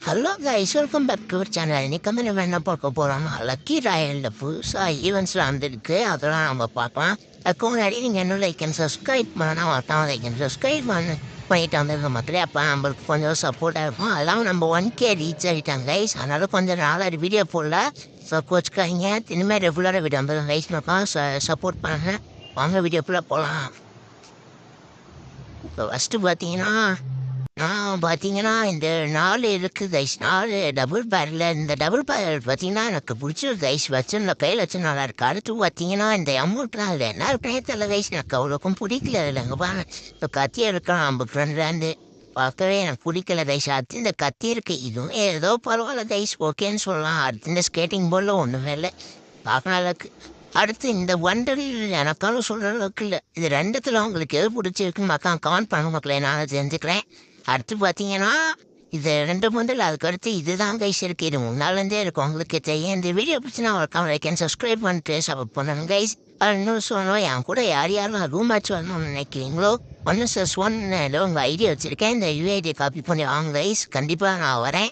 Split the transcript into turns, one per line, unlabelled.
Hello guys, welcome back to our channel. இன்னைக்கு வந்து நம்ம என்ன பார்க்க போகிறோம்னா லக்கி ராயலில் புதுசாக ஈவெண்ட்ஸ்லாம் வந்துருக்கு. அதெல்லாம் நம்ம பார்க்கலாம். அதுக்கு முன்னாடி நீங்கள் இன்னும் லைக் அண்ட் சப்ஸ்கிரைப் பண்ணால் ஒருத்தவங்க லைக் அண்ட் சப்ஸ்கிரைப் பண்ணிட்டு வந்துருக்க மக்களே. அப்போ நம்மளுக்கு கொஞ்சம் சப்போர்ட்டாக இருக்கும். அதெல்லாம் நம்ம 1K ரீச் ஆகிட்டாங்க கைஸ். அதனால கொஞ்சம் நாளாக வீடியோ போடல. ஸோ கோச்சுக்காங்க. இனிமேல் ரெகுலராக வீடியோ வந்து கைஸ் மக்கள் சப்போர்ட் பண்ணுங்க. வாங்க வீடியோ ஃபுல்லாக போகலாம். இப்போ ஃபஸ்ட்டு பார்த்தீங்கன்னா இந்த 4 இருக்குது கைஸ். 4 double barrel. இந்த டபுள் பேரல் பார்த்தீங்கன்னா எனக்கு பிடிச்ச கைஸ். வச்சு கையில் வச்சு நல்லா இருக்கு. அடுத்து பார்த்தீங்கன்னா இந்த அமௌண்ட்லாம் இல்லை என்ன இருக்குன்னே தெரியல கைஸ். எனக்கு அவ்வளோக்கும் பிடிக்கல. இல்லைங்க பாருங்க, இப்போ கத்தி இருக்கலாம் 52 பார்க்கவே எனக்கு பிடிக்கல கைஸ். அடுத்து இந்த கத்தி இருக்கு, இதுவும் ஏதோ பரவாயில்ல கைஸ், ஓகேன்னு சொல்லலாம். அடுத்து இந்த ஸ்கேட்டிங் போர்டில் ஒன்றுமே இல்லை, பார்க்க நல்லா இருக்கு. அடுத்து இந்த வண்டரில் எனக்காலும் சொல்கிற அளவுக்கு இல்லை. இது ரெண்டுத்தில் உங்களுக்கு எது பிடிச்சிருக்குன்னு மக்கள் கமெண்ட் பண்ண மக்களே, நான் தெரிஞ்சுக்கிறேன். அடுத்து பார்த்தீங்கன்னா இது 2 முதல் அதுக்கு அடுத்து இதுதான் கைஸ் இருக்குது. இது முன்னாலேருந்தே இருக்கும், உங்களுக்கு தெரியும். இந்த வீடியோ பிடிச்சினா ஒரு லைக் அண்ட் சப்ஸ்கிரைப் பண்ணிட்டு சப்போர்ட் பண்ணுங்க கைஸ். இன்னும் சொல்லணும், என் கூட யார் யாரெல்லாம் ரூம் மேட்ச் வரணும்னு நினைக்கிறீங்களோ 1+1 உங்கள் ஐடியா வச்சுருக்கேன். இந்த யூஐடியை காப்பி பண்ணி வாங்க கைஸ், கண்டிப்பாக நான் வரேன்.